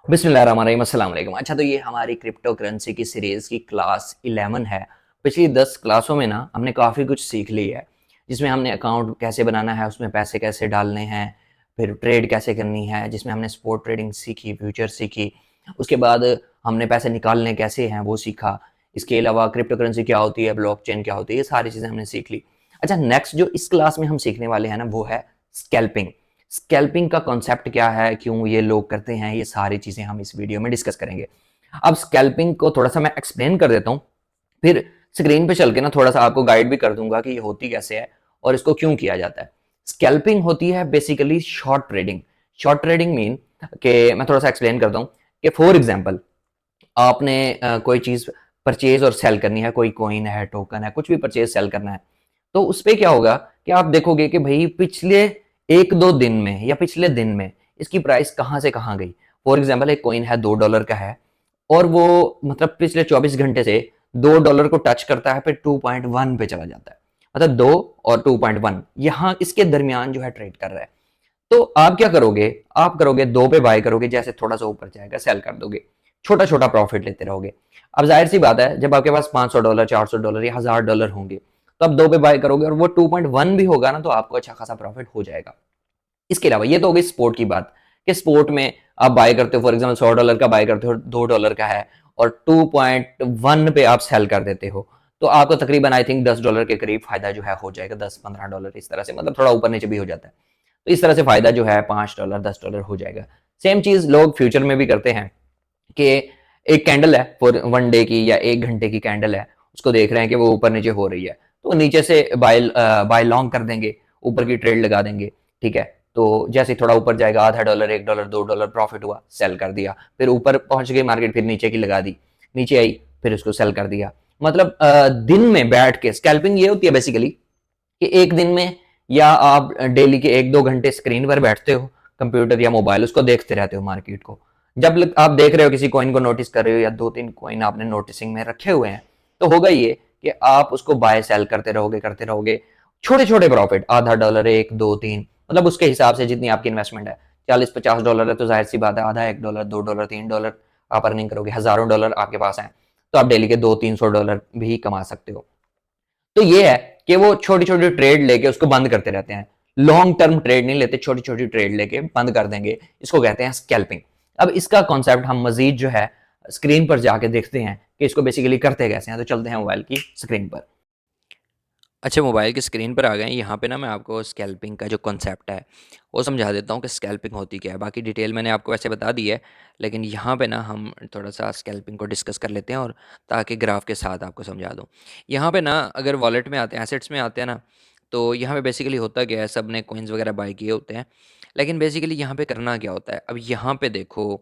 बिस्मिल्लाहिर्रहमानिर्रहीम, अस्सलाम वालेकुम। अच्छा, तो ये हमारी क्रिप्टो करेंसी की सीरीज़ की क्लास 11 है। पिछली 10 क्लासों में ना हमने काफ़ी कुछ सीख ली है, जिसमें हमने अकाउंट कैसे बनाना है, उसमें पैसे कैसे डालने हैं, फिर ट्रेड कैसे करनी है, जिसमें हमने स्पॉट ट्रेडिंग सीखी, फ्यूचर सीखी। उसके बाद हमने पैसे निकालने कैसे हैं वो सीखा। इसके अलावा क्रिप्टो करेंसी क्या होती है, ब्लॉकचेन क्या होती है, ये सारी चीज़ें हमने सीख ली। अच्छा, नेक्स्ट जो इस क्लास में हम सीखने वाले हैं ना, वो है स्कैल्पिंग। स्कैल्पिंग का कॉन्सेप्ट क्या है, क्यों ये लोग करते हैं, ये सारी चीज़ें हम इस वीडियो में डिस्कस करेंगे। अब स्कैल्पिंग को थोड़ा सा मैं एक्सप्लेन कर देता हूँ, फिर स्क्रीन पे चल के ना थोड़ा सा आपको गाइड भी कर दूंगा कि ये होती कैसे है और इसको क्यों किया जाता है। स्कैल्पिंग होती है basically short trading. Short trading mean कि मैं थोड़ा सा एक्सप्लेन करता हूँ कि फॉर एग्जाम्पल आपने कोई चीज़ परचेज और सेल करनी है, कोई कॉइन है, टोकन है, कुछ भी परचेज सेल करना है, तो उस पे क्या होगा कि आप देखोगे कि भाई पिछले 1-2 दिन में या पिछले दिन में इसकी प्राइस कहाँ से कहाँ गई। फॉर एग्जांपल एक कॉइन है $2 का है और वो मतलब पिछले 24 घंटे से $2 को टच करता है, फिर 2.1 पे चला जाता है। मतलब 2 और 2.1 यहाँ इसके दरमियान जो है ट्रेड कर रहा है। तो आप क्या करोगे, आप करोगे 2 पे बाय करोगे, जैसे थोड़ा सा ऊपर जाएगा सेल कर दोगे, छोटा छोटा प्रॉफिट लेते रहोगे। अब जाहिर सी बात है, जब आपके पास $500, $400 या $1000 होंगे, तो आप 2 पे बाय करोगे और वो 2.1 भी होगा ना, तो आपको अच्छा खासा प्रॉफिट हो जाएगा। इसके अलावा ये तो हो गई स्पोर्ट की बात कि स्पोर्ट में आप बाय करते हो, फॉर एग्जाम्पल $100 का बाय करते हो, $2 का है और 2.1 पे आप सेल कर देते हो, तो आपको तकरीबन आई थिंक $10 के करीब फायदा जो है हो जाएगा, $10-15 इस तरह से, मतलब थोड़ा ऊपर नीचे भी हो जाता है। तो इस तरह से फायदा जो है $5 $10 हो जाएगा। सेम चीज लोग फ्यूचर में भी करते हैं कि एक कैंडल है फॉर 1 डे की या 1 घंटे की कैंडल है, उसको देख रहे हैं कि वो ऊपर नीचे हो रही है, तो नीचे से बाय बाय लॉन्ग कर देंगे, ऊपर की ट्रेड लगा देंगे। ठीक है, तो जैसे थोड़ा ऊपर जाएगा, $0.5 $1 $2 प्रॉफिट हुआ, सेल कर दिया, फिर ऊपर पहुंच गई मार्केट, फिर नीचे की लगा दी, नीचे आई, फिर उसको सेल कर दिया। मतलब दिन में बैठ के स्कैल्पिंग ये होती है बेसिकली कि एक दिन में या आप डेली के 1-2 घंटे स्क्रीन पर बैठते हो, कंप्यूटर या मोबाइल, उसको देखते रहते हो मार्केट को। जब आप देख रहे हो किसी कॉइन को नोटिस कर रहे हो या 2-3 कॉइन आपने नोटिसिंग में रखे हुए हैं, तो होगा ये कि आप उसको बाय सेल करते रहोगे, छोटे छोटे प्रॉफिट, $0.5 1 2 3, मतलब उसके हिसाब से जितनी आपकी इन्वेस्टमेंट है। $40-50 है तो जाहिर सी बात है, आधा $1 $2 $3 आप अर्निंग करोगे, हजारों डॉलर आपके पास हैं, तो आप डेली के $200-300 भी कमा सकते हो। तो ये है कि वो छोटी छोटी ट्रेड लेके उसको बंद करते रहते हैं। लॉन्ग टर्म ट्रेड नहीं लेते, छोटी छोटी ट्रेड लेके बंद कर देंगे, इसको कहते हैं स्कैल्पिंग। अब इसका कॉन्सेप्ट हम मजीद जो है स्क्रीन पर जाके देखते हैं कि इसको बेसिकली करते कैसे हैं, तो चलते हैं मोबाइल की स्क्रीन पर। अच्छा, मोबाइल की स्क्रीन पर आ गए हैं। यहाँ पे ना मैं आपको स्कैल्पिंग का जो कॉन्सेप्ट है वो समझा देता हूँ कि स्कैल्पिंग होती क्या है। बाकी डिटेल मैंने आपको वैसे बता दी है, लेकिन यहाँ पे ना हम थोड़ा सा स्कैल्पिंग को डिस्कस कर लेते हैं, और ताकि ग्राफ के साथ आपको समझा दूँ। यहाँ पे ना अगर वॉलेट में आते हैं, एसेट्स में आते हैं ना, तो यहाँ पे बेसिकली होता क्या है, सब ने कोइंस वगैरह बाई किए होते हैं, लेकिन बेसिकली यहाँ पे करना क्या होता है। अब यहाँ पे देखो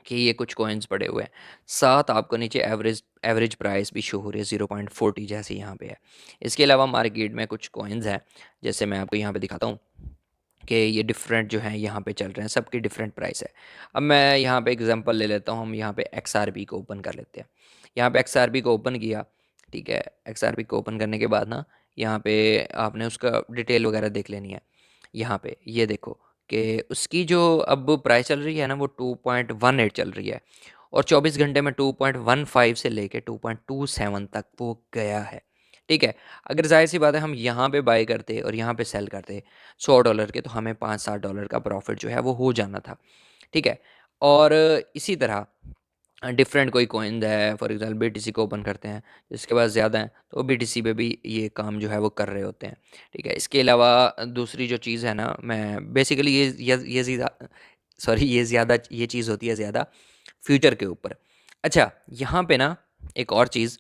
कि ये कुछ कॉइन्स पड़े हुए हैं, साथ आपको नीचे एवरेज एवरेज प्राइस भी शो हो रही है 0.40 जैसे यहाँ पे है। इसके अलावा मार्केट में कुछ कॉइन्स हैं, जैसे मैं आपको यहाँ पे दिखाता हूँ कि ये डिफरेंट जो हैं यहाँ पे चल रहे हैं, सबकी डिफरेंट प्राइस है। अब मैं यहाँ पे एग्जांपल ले लेता हूँ, हम यहाँ पे XRP को ओपन कर लेते हैं। यहाँ पे XRP को ओपन किया, ठीक है। XRP को ओपन करने के बाद ना यहाँ पे आपने उसका डिटेल वगैरह देख लेनी है। यहाँ पे ये देखो कि उसकी जो अब प्राइस चल रही है ना, वो 2.18 चल रही है, और 24 घंटे में 2.15 से लेके 2.27 तक वो गया है। ठीक है, अगर जाहिर सी बात है हम यहाँ पे बाय करते और यहाँ पे सेल करते $100 के, तो हमें $5-7 का प्रॉफिट जो है वो हो जाना था। ठीक है, और इसी तरह डिफरेंट कोई कॉइन है, फॉर एग्जांपल BTC को ओपन करते हैं, जिसके पास ज़्यादा है तो BTC पे भी ये काम जो है वो कर रहे होते हैं। ठीक है, इसके अलावा दूसरी जो चीज़ है ना, मैं बेसिकली ये ज़्यादा सॉरी ये चीज़ होती है ज़्यादा फ्यूचर के ऊपर। अच्छा, यहाँ पे ना एक और चीज़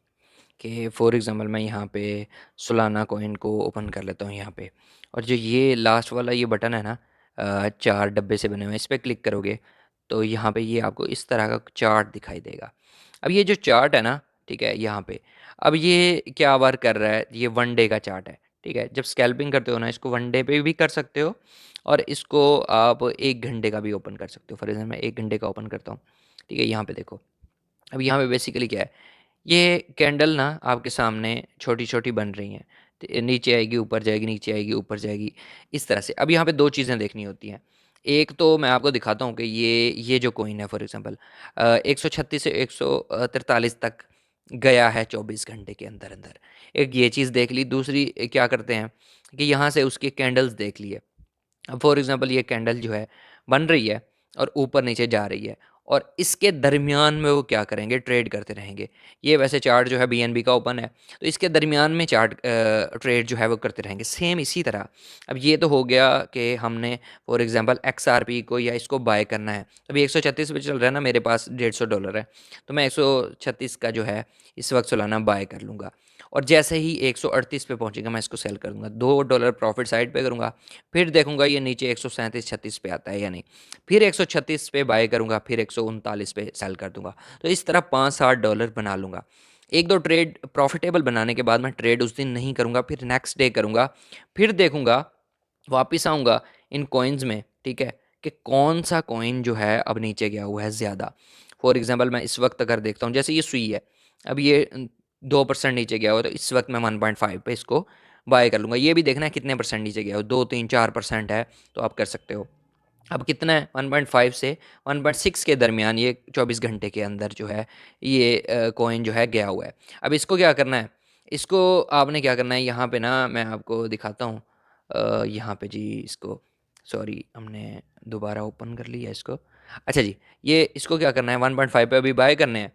कि फॉर एग्जांपल मैं यहाँ पे सोलाना कॉइन को ओपन कर लेता हूँ यहाँ पे, और जो ये लास्ट वाला ये बटन है ना, 4 डब्बे से बने हुए हैं, इस पे क्लिक करोगे तो यहाँ पे ये आपको इस तरह का चार्ट दिखाई देगा। अब ये जो चार्ट है ना, ठीक है, यहाँ पे अब ये क्या वर्क कर रहा है, ये 1 डे का चार्ट है। ठीक है, जब स्कैल्पिंग करते हो ना, इसको 1 डे पे भी कर सकते हो, और इसको आप 1 घंटे का भी ओपन कर सकते हो। फॉर एग्जाम्पल मैं 1 घंटे का ओपन करता हूँ। ठीक है, यहाँ पे देखो, अब यहाँ पे बेसिकली क्या है, ये कैंडल ना आपके सामने छोटी छोटी बन रही हैं, नीचे आएगी ऊपर जाएगी, नीचे आएगी ऊपर जाएगी, इस तरह से। अब यहाँ पे दो चीज़ें देखनी होती हैं। एक तो मैं आपको दिखाता हूँ कि ये जो कॉइन है फॉर एग्जांपल 136 से 143 तक गया है 24 घंटे के अंदर अंदर। एक ये चीज़ देख ली। दूसरी क्या करते हैं कि यहाँ से उसकी कैंडल्स देख लिए। अब फॉर एग्जांपल ये कैंडल जो है बन रही है और ऊपर नीचे जा रही है, और इसके दरमियान में वो क्या करेंगे, ट्रेड करते रहेंगे। ये वैसे चार्ट जो है बीएनबी का ओपन है, तो इसके दरमियान में चार्ट ट्रेड जो है वो करते रहेंगे सेम इसी तरह। अब ये तो हो गया कि हमने फॉर एग्जांपल एक्सआरपी को या इसको बाय करना है। अभी 136 पे चल रहा है ना, मेरे पास $150 है, तो मैं 136 का जो है इस वक्त सालाना बाय कर लूँगा, और जैसे ही 138 पे पहुँचेगा मैं इसको सेल कर दूँगा। $2 प्रॉफिट साइड पे करूँगा, फिर देखूंगा ये नीचे 137-36 पे आता है या नहीं, फिर 136 पे बाय करूंगा, फिर 139 पे सेल कर दूंगा। तो इस तरह $5-7 बना लूंगा। एक दो ट्रेड प्रॉफिटेबल बनाने के बाद मैं ट्रेड उस दिन नहीं करूंगा, फिर नेक्स्ट डे करूंगा। फिर देखूंगा, वापस आऊंगा इन कॉइन्स में, ठीक है, कि कौन सा कॉइन जो है अब नीचे गया हुआ है ज़्यादा। फॉर एग्जाम्पल मैं इस वक्त अगर देखता हूँ, जैसे ये सुई है, अब ये 2% नीचे गया हुआ है, तो इस वक्त मैं 1.5 पे इसको बाय कर लूँगा। ये भी देखना है कितने परसेंट नीचे गया हो, 2-3-4% है तो आप कर सकते हो। अब कितना है, 1.5 से 1.6 के दरमियान ये 24 घंटे के अंदर जो है ये कॉइन जो है गया हुआ है। अब इसको क्या करना है, इसको आपने क्या करना है, यहाँ पे ना मैं आपको दिखाता हूँ। यहाँ पे जी इसको, सॉरी हमने दोबारा ओपन कर लिया इसको। अच्छा जी, ये इसको क्या करना है, 1.5 पे अभी बाय करने हैं,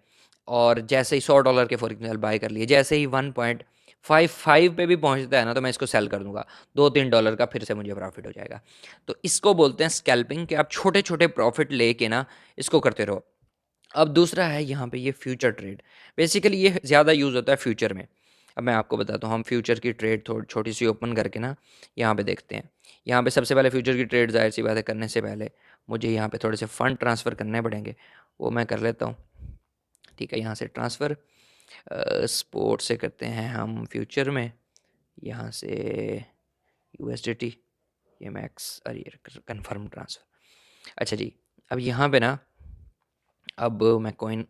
और जैसे ही $100 के फॉर एग्जाम्पल बाय कर लिए, जैसे ही 1.55 पे भी पहुंचता है ना, तो मैं इसको सेल कर दूंगा। $2-3 का फिर से मुझे प्रॉफिट हो जाएगा। तो इसको बोलते हैं स्कैल्पिंग, कि आप छोटे छोटे प्रॉफिट लेके ना इसको करते रहो। अब दूसरा है यहाँ पे ये फ्यूचर ट्रेड। बेसिकली ये ज़्यादा यूज़ होता है फ्यूचर में। अब मैं आपको बताता हूँ, हम फ्यूचर की ट्रेड थोड़ी छोटी सी ओपन करके ना यहाँ पे देखते हैं। यहाँ पे सबसे पहले फ्यूचर की ट्रेड, जाहिर सी बात है, करने से पहले मुझे यहाँ पे थोड़े से फ़ंड ट्रांसफ़र करने पड़ेंगे, वो मैं कर लेता हूँ। ठीक है, यहाँ से ट्रांसफ़र स्पोर्ट से करते हैं हम फ्यूचर में, यहाँ से USDT, ये मैक्स, अरे कन्फर्म ट्रांसफ़र। अच्छा जी, अब यहाँ पे ना, अब मैं कॉइन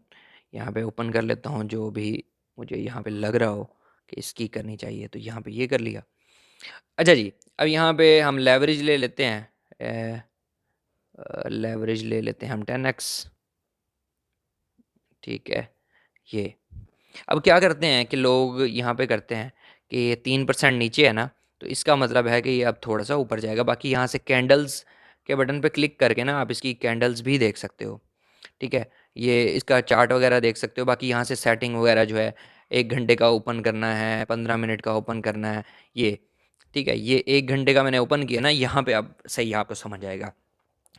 यहाँ पे ओपन कर लेता हूँ, जो भी मुझे यहाँ पे लग रहा हो कि इसकी करनी चाहिए, तो यहाँ पे ये कर लिया। अच्छा जी, अब यहाँ पे हम लेवरेज ले लेते हैं, लेवरेज ले लेते हैं हम 10x। ठीक है, ये अब क्या करते हैं कि लोग यहाँ पे करते हैं कि ये 3% नीचे है ना, तो इसका मतलब है कि ये अब थोड़ा सा ऊपर जाएगा। बाकी यहाँ से कैंडल्स के बटन पे क्लिक करके ना आप इसकी कैंडल्स भी देख सकते हो। ठीक है, ये इसका चार्ट वगैरह देख सकते हो। बाकी यहाँ से सेटिंग वगैरह जो है, 1 घंटे का ओपन करना है, 15 मिनट का ओपन करना है, ये ठीक है। ये 1 घंटे का मैंने ओपन किया ना, यहाँ पे अब सही आपको समझ आएगा।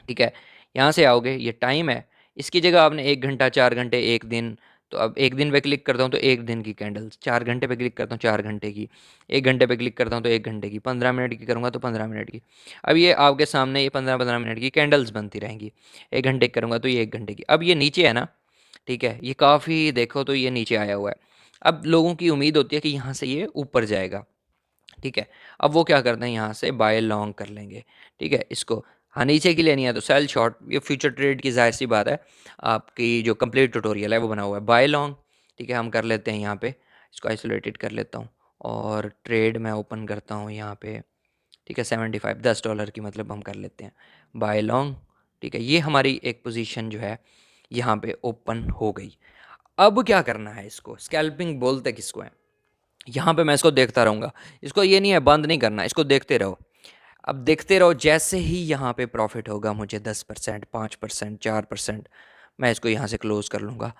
ठीक है, यहाँ से आओगे, ये टाइम है, इसकी जगह आपने 1 घंटा, 4 घंटे, एक दिन, तो अब एक दिन पे क्लिक करता हूँ तो एक दिन की कैंडल्स, 4 घंटे पे क्लिक करता हूँ 4 घंटे की, 1 घंटे पे क्लिक करता हूँ तो 1 घंटे की, 15 मिनट की करूँगा तो 15 मिनट की। अब ये आपके सामने ये 15-15 मिनट की कैंडल्स बनती रहेंगी। 1 घंटे की करूँगा तो ये 1 घंटे की। अब ये नीचे है ना, ठीक है, ये काफ़ी देखो तो ये नीचे आया हुआ है। अब लोगों की उम्मीद होती है कि यहाँ से ये ऊपर जाएगा। ठीक है, अब वो क्या करते हैं, यहाँ से बाय लॉन्ग कर लेंगे। ठीक है, इसको हाँ नीचे की लेनी है तो सेल शॉर्ट, ये फ्यूचर ट्रेड की जाहिर सी बात है, आपकी जो कंप्लीट ट्यूटोरियल है वो बना हुआ है बाय लॉन्ग। ठीक है, हम कर लेते हैं यहाँ पे, इसको आइसोलेटेड कर लेता हूँ, और ट्रेड मैं ओपन करता हूँ यहाँ पे। ठीक है, 75, $10 की मतलब हम कर लेते हैं बाय लॉन्ग। ठीक है, ये हमारी एक पोजीशन जो है यहाँ पे ओपन हो गई। अब क्या करना है, इसको स्कैल्पिंग बोलते किसको है। यहाँ पे मैं इसको देखता रहूँगा, इसको ये नहीं है बंद नहीं करना, इसको देखते रहो। अब देखते रहो, जैसे ही यहाँ पे प्रॉफिट होगा मुझे 10%, 5%, 4%, मैं इसको यहाँ से क्लोज कर लूँगा।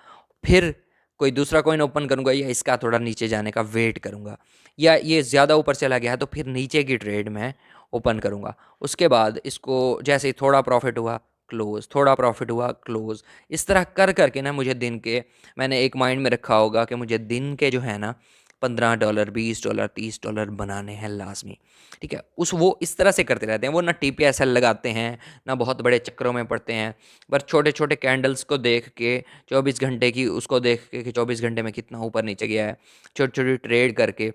फिर कोई दूसरा कॉइन ओपन करूँगा, या इसका थोड़ा नीचे जाने का वेट करूँगा, या ये ज़्यादा ऊपर चला गया है तो फिर नीचे की ट्रेड मैं ओपन करूँगा। उसके बाद इसको जैसे ही थोड़ा प्रॉफिट हुआ क्लोज, थोड़ा प्रॉफिट हुआ क्लोज, इस तरह कर करके ना मुझे दिन के, मैंने एक माइंड में रखा होगा कि मुझे दिन के जो है ना $15, $20, $30 बनाने हैं लाजमी। ठीक है, उस वो इस तरह से करते रहते हैं, वो ना TPSL लगाते हैं, ना बहुत बड़े चक्करों में पड़ते हैं, बस छोटे छोटे कैंडल्स को देख के 24 घंटे की, उसको देख के कि 24 घंटे में कितना ऊपर नीचे गया है, छोटी छोटी ट्रेड करके,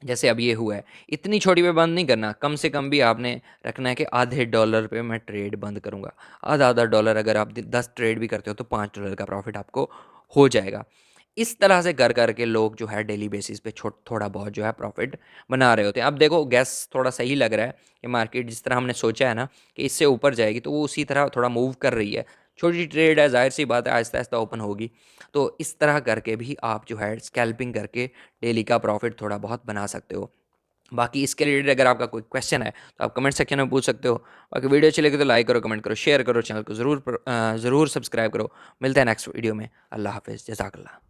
जैसे अब ये हुआ है, इतनी छोटी पे बंद नहीं करना, कम से कम भी आपने रखना है कि आधे डॉलर पे मैं ट्रेड बंद करूँगा। आधा आधा डॉलर, अगर आप 10 ट्रेड भी करते हो तो $5 का प्रॉफिट आपको हो जाएगा। इस तरह से कर करके लोग जो है डेली बेसिस पे थोड़ा बहुत जो है प्रॉफिट बना रहे होते हैं। अब देखो गैस थोड़ा सही लग रहा है कि मार्केट जिस तरह हमने सोचा है ना कि इससे ऊपर जाएगी, तो वो उसी तरह थोड़ा मूव कर रही है। छोटी ट्रेड है, जाहिर सी बात है आहिस्ता आहिस्ता ओपन होगी। तो इस तरह करके भी आप जो है स्कैल्पिंग करके डेली का प्रॉफिट थोड़ा बहुत बना सकते हो। बाकी इसके रिलेटेड अगर आपका कोई क्वेश्चन है तो आप कमेंट सेक्शन में पूछ सकते हो। बाकी वीडियो अच्छी लगे तो लाइक करो, कमेंट करो, शेयर करो, चैनल को ज़रूर सब्सक्राइब करो। मिलते हैं नेक्स्ट वीडियो में। अल्लाह हाफिज़, जज़ाकल्लाह।